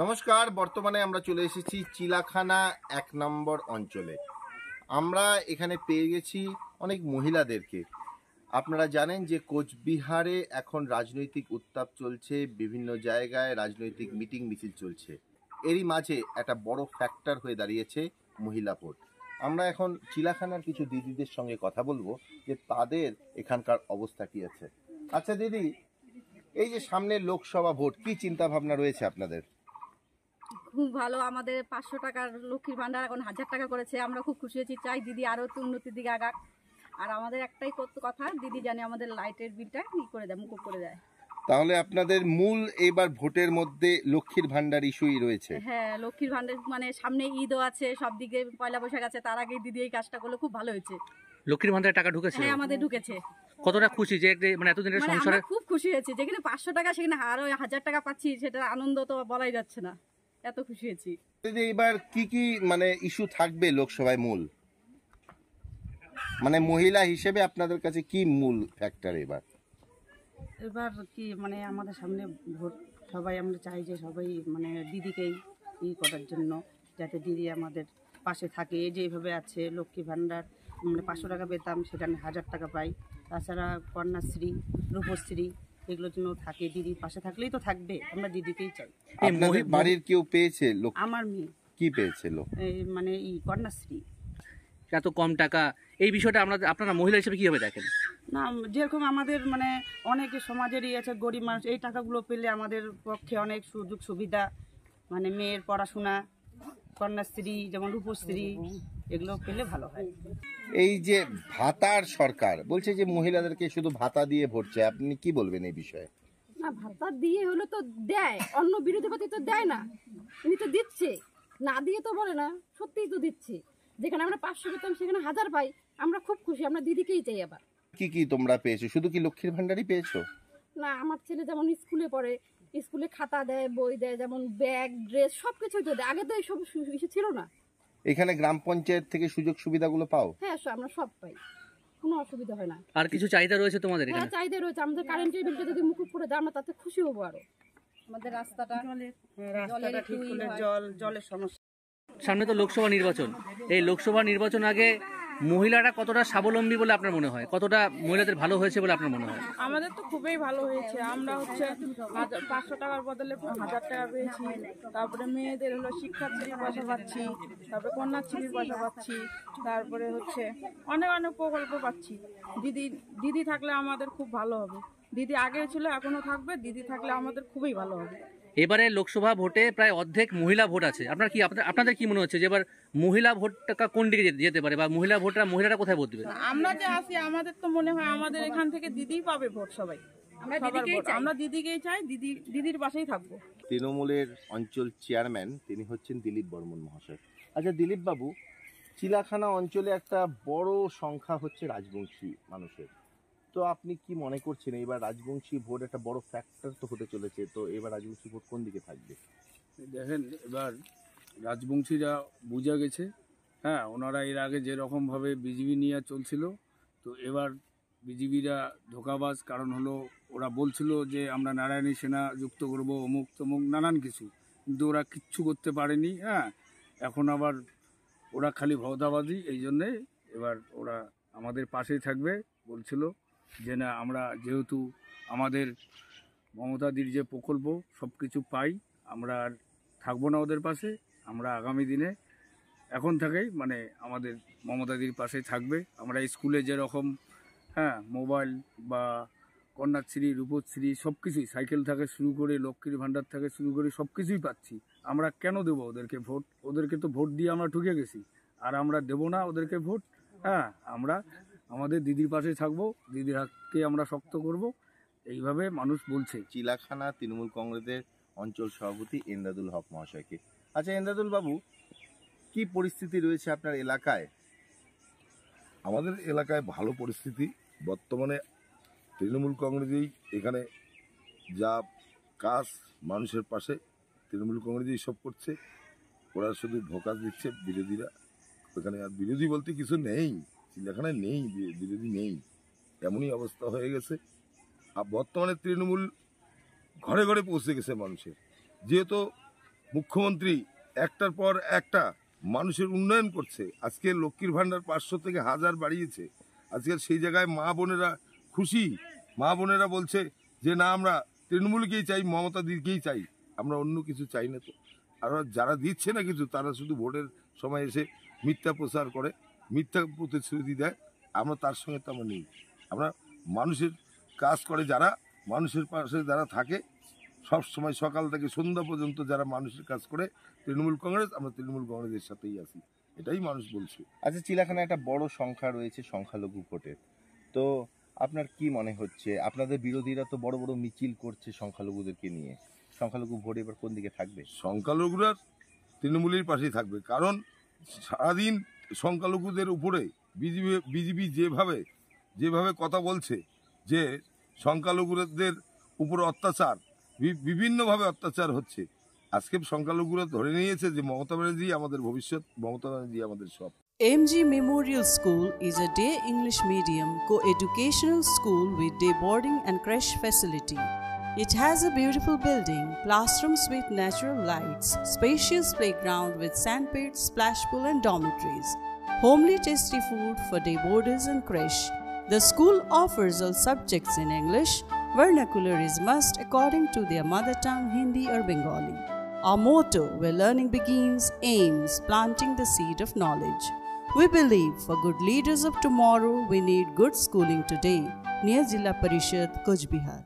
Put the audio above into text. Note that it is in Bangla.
নমস্কার, বর্তমানে আমরা চলে এসেছি চিলাখানা ১ নম্বর অঞ্চলে। আমরা এখানে পেয়ে গেছি অনেক মহিলাদেরকে। আপনারা জানেন যে কোচবিহারে এখন রাজনৈতিক উত্তাপ চলছে, বিভিন্ন জায়গায় রাজনৈতিক মিটিং মিছিল চলছে। এরই মাঝে একটা বড় ফ্যাক্টর হয়ে দাঁড়িয়েছে মহিলা ভোট। আমরা এখন চিলাখানার কিছু দিদিদের সঙ্গে কথা বলবো যে তাদের এখানকার অবস্থা কি আছে। আচ্ছা দিদি, এই যে সামনে লোকসভা ভোট, কি চিন্তা ভাবনা রয়েছে আপনাদের? খুব ভালো। আমাদের 500 টাকার লক্ষ্মীর ভান্ডার এখন 1000 টাকা করেছে। আমরা খুব খুশি হয়েছি। চাই দিদি আরো একটু উন্নতির দিকে আগাক। আর আমাদের একটাই কথা, দিদি জানে আমাদের লাইটের বিলটা করে দেয়, মুকুব করে দেয়। তাহলে আপনাদের মূল এবার ভোটের মধ্যে লক্ষ্মীর ভান্ডার ইস্যুই রয়েছে। হ্যাঁ, লক্ষ্মীর ভান্ডার মানে সামনে ঈদও আছে, সব দিকে পয়লা বৈশাখ আছে, তার আগে দিদি এই কাজটা করলে খুব ভালো হয়েছে। লক্ষ্মীর ভান্ডারে টাকা ঢুকেছে? হ্যাঁ, আমাদের ঢুকেছে। কতটা খুশি যে মানে এতদিনের সংসারে? খুব খুশি হয়েছি। যেখানে 500 টাকা সেখানে আরো 1000 টাকা পাচ্ছি, সেটার আনন্দ তো বলাই যাচ্ছে না। এত খুশি হয়েছি। এবার কি কি মানে ইস্যু থাকবে লোকসভায় মূল, মানে মহিলা হিসেবে আপনাদের কাছে কি মূল ফ্যাক্টর এবার কি মানে আমাদের সামনে ভোট, সবাই আমরা চাই যে সবাই মানে দিদিকেই করার জন্য, যাতে দিদি আমাদের পাশে থাকে। যেভাবে আছে লক্ষ্মী ভাণ্ডার, মানে 500 টাকা পেতাম সেখানে 1000 টাকা পাই। তাছাড়া কন্যাশ্রী, রূপশ্রী, এগুলোর জন্য থাকে। দিদির পাশে থাকলেই তো থাকবে, আমরা দিদিকেই চাই। আপনাদের বাড়ির কেউ পেয়েছে? আমার মেয়ে কি পেয়েছিল? মানে কন্যাশ্রী। এত কম টাকা, এই বিষয়টা আপনারা মহিলা হিসেবে কিভাবে দেখেন? না, যেরকম আমাদের মানে অনেকে সমাজেরই আছে গরিব মানুষ, এই টাকাগুলো পেলে আমাদের পক্ষে অনেক সুযোগ সুবিধা, মানে মেয়ের পড়াশোনা, কন্যাশ্রী যেমন রূপশ্রী, এগুলো পেলে ভালো হয়। এই যে ভাতার সরকার বলছে যে মহিলাদেরকে শুধু ভাতা দিয়ে ভোট চায়, আপনি কি বলবেন এই বিষয়ে? না, ভাতা দিয়ে হলো তো দেয়, অন্য বিরোধী পার্টি তো দেয় না, উনি তো দিচ্ছে। না দিয়ে তো বলে না, সত্যিই তো দিচ্ছে। যেখানে আমরা 500 পেতাম সেখানে 1000 পাই। আমরা খুব খুশি, আমরা দিদিকেই চাই। আবার কি কি তোমরা পেয়েছো? শুধু কি লক্ষ্মীর ভান্ডারই পেয়েছো? না, আমার ছেলে যেমন স্কুলে পড়ে, স্কুলে খাতা দেয়, বই দেয়, যেমন ব্যাগ, ড্রেস সবকিছু তো দেয়। আগে তো এইসব ইস্যু ছিল না। এখানে গ্রাম পঞ্চায়েত থেকে সুযোগ সুবিধাগুলো পাও? হ্যাঁ, আমরা সব পাই, কোনো অসুবিধা হয় না। আর কিছু চাহিদা রয়েছে তোমাদের হ্যাঁ, এখানে? চাহিদা রয়েছে। আমাদের কারেন্টের বিলটা যদি মুকুব করে দেয় আমরা তাতে খুশি হবো। আরো আমাদের রাস্তাটা ঠিক করলে জলের সমস্যা। সামনে তো লোকসভা নির্বাচন, এই লোকসভা নির্বাচন আগে মহিলারা কতটা স্বাবলম্বী বলে আপনার মনে হয়? কতটা মহিলাদের ভালো হয়েছে বলে আপনার মনে হয়? আমাদের তো খুবই ভালো হয়েছে। আমরা 500 টাকার বদলে 1000 টাকা পেয়েছি। তারপরে মেয়েদের হলো শিক্ষাশ্রীর পয়সা পাচ্ছি, তারপরে কন্যাশ্রীর পয়সা পাচ্ছি, তারপরে অনেক অনেক প্রকল্প পাচ্ছি। দিদি থাকলে আমাদের খুব ভালো হবে। দিদি আগে ছিল, এখনো থাকবে। দিদি থাকলে আমাদের খুবই ভালো হবে। এবারে লোকসভা ভোটে প্রায় অর্ধেক মহিলা ভোট আছে। আপনাদের কি মনে হচ্ছে যে এবার মহিলা ভোটটা কোন দিকে যেতে পারে, বা মহিলারা কোথায় ভোট দেবে? আমরা যে আছি, আমাদের তো মনে হয় আমাদের এখান থেকে দিদিই পাবে ভোট। সবাই আমরা দিদিকেই চাই, দিদির পাশেই থাকবো। তৃণমূলের অঞ্চল চেয়ারম্যান তিনি হচ্ছেন দিলীপ বর্মন মহাশয়। আচ্ছা দিলীপ বাবু, চিলাখানা অঞ্চলে একটা বড় সংখ্যা হচ্ছে রাজবংশী মানুষের, তো আপনি কি মনে করছেন এবার রাজবংশী ভোট একটা বড় ফ্যাক্টর তো হতে চলেছে, তো এবার রাজবংশী ভোট কোন দিকে থাকবে? দেখেন, এবার রাজবংশীরা বুঝা গেছে। হ্যাঁ, ওনারা এর আগে যেরকমভাবে বিজেপি নিয়ে চলছিল, তো এবার বিজেপিরা ধোঁকাবাজ। কারণ হলো ওরা বলছিল যে আমরা নারায়ণী সেনা যুক্ত করব, অমুক তমুক নানান কিছু, কিন্তু ওরা কিচ্ছু করতে পারেনি। হ্যাঁ, এখন আবার ওরা খালি ভৌতাবাদী। এই জন্যে এবার ওরা আমাদের পাশেই থাকবে বলছিল যে না, আমরা যেহেতু আমাদের মমতাদির যে প্রকল্প সব কিছু পাই, আমরা আর থাকবো না ওদের পাশে। আমরা আগামী দিনে এখন থেকেই মানে আমাদের মমতাদির পাশে থাকবে। আমরা স্কুলে যেরকম মোবাইল বা কন্যাশ্রী, রূপশ্রী সব কিছুই, সাইকেল থেকে শুরু করে লক্ষ্মীর ভাণ্ডার থেকে শুরু করে সব কিছুই পাচ্ছি। আমরা কেন দেবো ওদেরকে ভোট? ওদেরকে তো ভোট দিয়ে আমরা ঠকে গেছি, আর আমরা দেবো না ওদেরকে ভোট। আমরা আমাদের দিদির পাশে থাকবো, দিদির হাতকে আমরা শক্ত করব, এইভাবে মানুষ বলছে। চিলাখানা তৃণমূল কংগ্রেসের অঞ্চল সভাপতি এমদাদুল হক মহাশয়কে। আচ্ছা এমদাদুল বাবু, কি পরিস্থিতি রয়েছে আপনার এলাকায়? আমাদের এলাকায় ভালো পরিস্থিতি। বর্তমানে তৃণমূল কংগ্রেসই এখানে যা কাজ মানুষের পাশে, তৃণমূল কংগ্রেসই সব করছে। ওরা শুধু ধোঁকা দিচ্ছে বিরোধীরা। ওখানে আর বিরোধী বলতে কিছু নেই, চিড়িয়াখানায় নেই বিরোধী, নেই, এমনই অবস্থা হয়ে গেছে। আর বর্তমানে তৃণমূল ঘরে ঘরে পৌঁছে গেছে মানুষের। যেহেতু মুখ্যমন্ত্রী একটার পর একটা মানুষের উন্নয়ন করছে। আজকে লক্ষ্মীর ভাণ্ডার 500 থেকে 1000 বাড়িয়েছে। আজকে সেই জায়গায় মা বোনেরা খুশি। মা বোনেরা বলছে যে না, আমরা তৃণমূলকেই চাই, মমতা দিদিকেই চাই, আমরা অন্য কিছু চাই না। তো আর যারা দিচ্ছে না কিছু, তারা শুধু ভোটের সময় এসে মিথ্যা প্রচার করে, মিথ্যা প্রতিশ্রুতি দেয়। আমরা তার সঙ্গে তো আমরা নেই। আমরা মানুষের কাজ করে যারা, মানুষের পাশে যারা থাকে সব সময় সকাল থেকে সন্ধ্যা পর্যন্ত, যারা মানুষের কাজ করে তৃণমূল কংগ্রেস, আমরা তৃণমূল কংগ্রেসের সাথেই আছি, এটাই মানুষ বলছে। আচ্ছা, চিলাখানা একটা বড় সংখ্যা রয়েছে সংখ্যালঘু ভোটের, তো আপনার কি মনে হচ্ছে? আপনাদের বিরোধীরা তো বড় বড় মিছিল করছে সংখ্যালঘুদেরকে নিয়ে, সংখ্যালঘু ভোট এবার কোন দিকে থাকবে? সংখ্যালঘুরা তৃণমূলের পাশেই থাকবে, কারণ সারাদিন সংখ্যালঘুদের উপরে বিজেপি যেভাবে কথা বলছে যে সংখ্যালঘুদের উপর অত্যাচার, বিভিন্নভাবে অত্যাচার হচ্ছে। আজকে সংখ্যালঘুরা ধরে নিয়েছে যে মমতা ব্যানার্জি আমাদের ভবিষ্যৎ, মমতা ব্যানার্জি আমাদের সব। MG Memorial School is a day English medium co-educational school with day boarding and creche facility. It has a beautiful building, classrooms with natural lights, spacious playground with sandpit, splash pool and dormitories, homely tasty food for day boarders and creche. The school offers all subjects in English. Vernacular is must according to their mother tongue, Hindi or Bengali. Our motto, where learning begins, aims planting the seed of knowledge. We believe for good leaders of tomorrow, we need good schooling today. Near Jilla Parishad, Kuch Bihar.